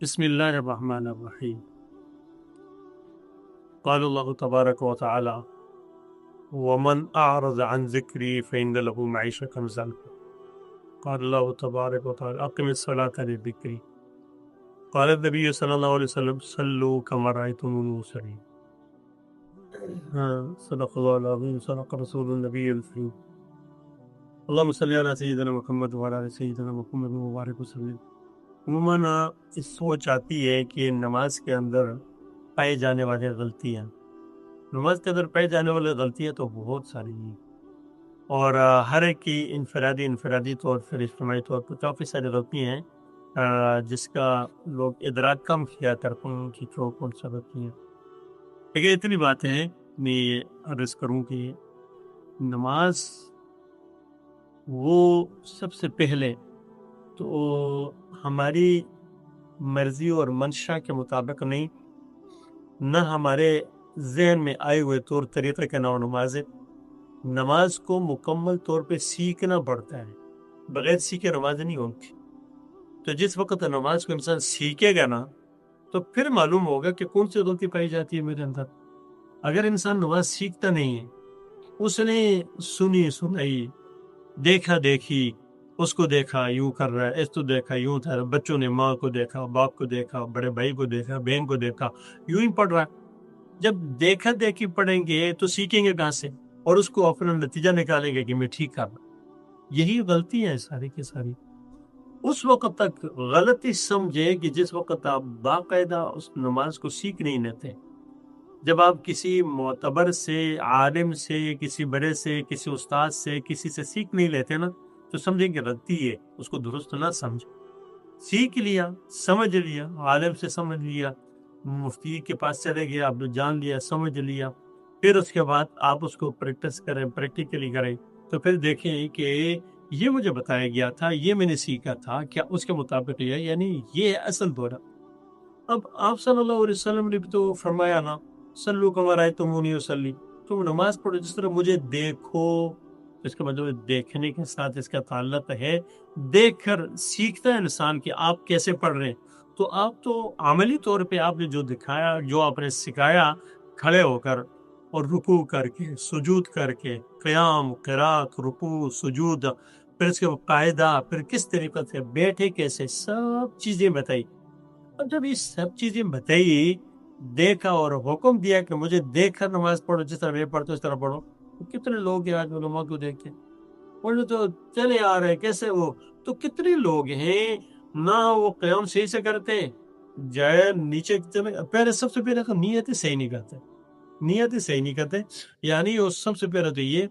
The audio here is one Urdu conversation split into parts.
بسم الله الرحمن الرحيم. قال الله تبارك وتعالى: ومن أعرض عن ذكري فإن له معيشة ضنكا. قال الله تبارك وتعالى: أقم الصلاة لذكري. قال النبي صلى الله عليه وسلم: صلوا كما رأيتموني أصلي. صدق الله العظيم، صدق رسول النبي الكريم. اللهم صل على سيدنا محمد وعلى آل سيدنا محمد مبارک وسلم. عموماً اس سوچ آتی ہے کہ نماز کے اندر پائے جانے والی غلطیاں، نماز کے اندر پائے جانے والی غلطیاں تو بہت ساری ہیں، اور ہر ایک کی انفرادی طور پر اجتماعی طور پر کافی ساری غلطیاں ہیں جس کا لوگ ادراک کم کیا کرتے ہیں کہ کون سا غلطی ہیں. لیکن اتنی بات ہے، میں یہ عرض کروں کہ نماز وہ سب سے پہلے تو ہماری مرضی اور منشا کے مطابق نہیں، نہ ہمارے ذہن میں آئے ہوئے طور طریقے کا نام نماز ہے. نماز کو مکمل طور پہ سیکھنا پڑتا ہے، بغیر سیکھے نماز نہیں ہوتی. تو جس وقت نماز کو انسان سیکھے گا نا تو پھر معلوم ہوگا کہ کون سی غلطی پائی جاتی ہے میرے اندر. اگر انسان نماز سیکھتا نہیں ہے، اس نے سنی سنائی، دیکھا دیکھی، اس کو دیکھا یوں کر رہا ہے، اس کو دیکھا یوں تھا، بچوں نے ماں کو دیکھا، باپ کو دیکھا، بڑے بھائی کو دیکھا، بہن کو دیکھا، یوں ہی پڑھ رہا ہے. جب دیکھا دیکھی پڑھیں گے تو سیکھیں گے کہاں سے، اور اس کو اپنا نتیجہ نکالیں گے کہ میں ٹھیک کر رہا. یہی غلطی ہے ساری کی ساری. اس وقت تک غلطی سمجھے کہ جس وقت آپ باقاعدہ اس نماز کو سیکھ نہیں لیتے. جب آپ کسی معتبر سے، عالم سے، کسی بڑے سے، کسی استاد سے، کسی سے سیکھ نہیں لیتے نا تو سمجھیں کہ غلطی ہے، اس کو درست نہ سمجھ. سیکھ لیا، سمجھ لیا، عالم سے سمجھ لیا، مفتی کے پاس چلے گئے، آپ نے جان لیا، سمجھ لیا، پھر اس کے بعد آپ اس کو پریکٹس کریں، پریکٹیکلی کریں، تو پھر دیکھیں کہ یہ مجھے بتایا گیا تھا، یہ میں نے سیکھا تھا، کیا اس کے مطابق یہ، یعنی یہ ہے اصل دورہ. اب آپ صلی اللہ علیہ وسلم نے بھی تو فرمایا نا، صلو کما رأیتمونی اصلی، تم نماز پڑھو جس طرح مجھے دیکھو. اس کا مطلب دیکھنے کے ساتھ اس کا تعلق ہے، دیکھ کر سیکھتا ہے انسان کہ آپ کیسے پڑھ رہے ہیں. تو آپ تو عملی طور پہ آپ نے جو دکھایا، جو آپ نے سکھایا، کھڑے ہو کر اور رکوع کر کے، سجود کر کے، قیام، قرات، رکوع، سجود، پھر اس کے قاعدہ، پھر کس طریقے سے بیٹھے، کیسے، سب چیزیں بتائی. اور جب یہ سب چیزیں بتائی، دیکھا اور حکم دیا کہ مجھے دیکھ کر نماز پڑھو، جس طرح میں پڑھتا اس طرح پڑھو، تو کتنے لوگ ہیں آج علماء کو دیکھ کے وہ تو چلے آ رہے کیسے وہ. تو کتنے لوگ ہیں نہ وہ قیام صحیح سے کرتے، جائے نیچے چلے، پہلے سب سے پہلے تو نیت صحیح نہیں کرتے، نیت صحیح نہیں کرتے. یعنی وہ سب سے پہلے تو یہ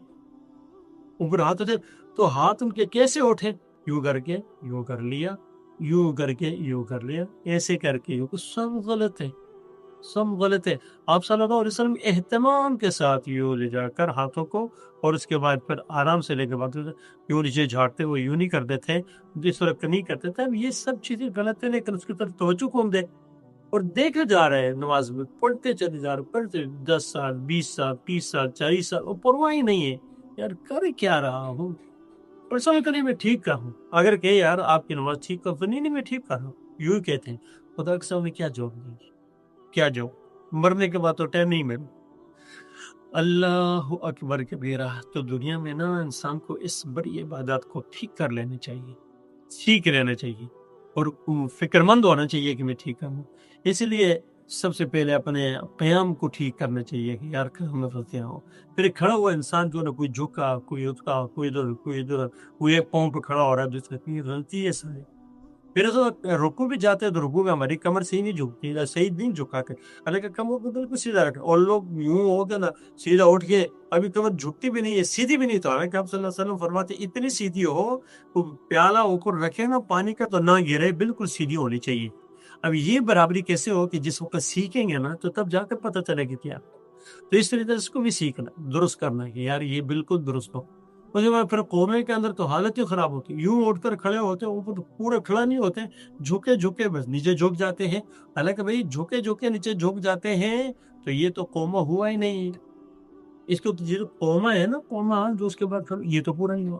اوپر ہاتھ اٹھے تو ہاتھ ان کے کیسے اٹھے، یوں کر کے یوں کر لیا، یوں کر کے یوں کر لیا، ایسے کر کے یوں، سب غلط ہے، سب غلط ہے. آپ صلی اللہ علیہ وسلم اہتمام کے ساتھ یوں لے جا کر ہاتھوں کو، اور اس کے بعد پھر آرام سے لے کے بعد یوں نیچے جھاڑتے ہوئے یوں نہیں کرتے تھے، جس وقت نہیں کرتے تھے. اب یہ سب چیزیں غلط ہیں، لیکن اس کی طرف توجہ کون دے. اور دیکھا جا رہا ہے نماز میں پڑھتے چلے جا رہے، پڑھتے 10 سال، 20 سال، 30 سال، 40 سال، اور پرواہ ہی نہیں ہے یار کر کیا رہا ہوں. اور سوال کریں میں ٹھیک کر ہوں، اگر کہ یار آپ کی نماز ٹھیک کر تو نہیں میں ٹھیک کر رہا ہوں، یوں کہتے ہیں. خدا کے سامنے کیا جواب دیں گے، کیا جواب، مرنے کے بعد تو ٹائم نہیں ملے. اللہ اکبر کبیرہ. تو دنیا میں نا انسان کو اس بڑی عبادت کو ٹھیک کر لینا چاہیے، سیکھ لینا چاہیے، اور فکر مند ہونا چاہیے کہ میں ٹھیک کروں. اس لیے سب سے پہلے اپنے قیام کو ٹھیک کرنا چاہیے کہ یار ہم میں غلطیاں ہوں. پھر کھڑا ہوا انسان جو نا کوئی جھکا، کوئی اٹھا، کوئی ادھر، کوئی ادھر، کوئی ایک پاؤں پہ کھڑا ہو رہا ہے دوسرے کی غلطی ہے سارے. پھر تو رکوع بھی جاتے ہیں تو رکوع میں ہماری کمر صحیح نہیں جھکتی، صحیح نہیں جھکا کے، حالانکہ کمر کو بالکل سیدھا رکھا، اور لوگ یوں ہو گیا نا سیدھا اٹھ کے، ابھی کمر جھکتی بھی نہیں ہے، سیدھی بھی نہیں. تو حالانکہ آپ صلی اللہ علیہ وسلم فرماتے اتنی سیدھی ہو، وہ پیالہ اوپر رکھے نا پانی کا تو نہ گرے، بالکل سیدھی ہونی چاہیے. اب یہ برابری کیسے ہو کہ جس وقت سیکھیں گے نا تو تب جا کر پتہ چلے گا کیا. تو اس طریقے سے اس کو بھی سیکھنا، درست کرنا ہے کہ یار یہ بالکل درست ہو. اس کے بعد پھر قومے کے اندر تو حالت ہی خراب ہوتی، یوں اٹھ کر کھڑے ہوتے، اوپر تو پورے کھڑا نہیں ہوتے، جھکے جھکے بس نیچے جھک جاتے ہیں. حالانکہ بھائی جھکے جھکے نیچے جھک جاتے ہیں تو یہ تو قومہ ہوا ہی نہیں. اس کو جو قومہ ہے نا، قومہ جو اس کے بعد پھر یہ تو پورا نہیں ہوا.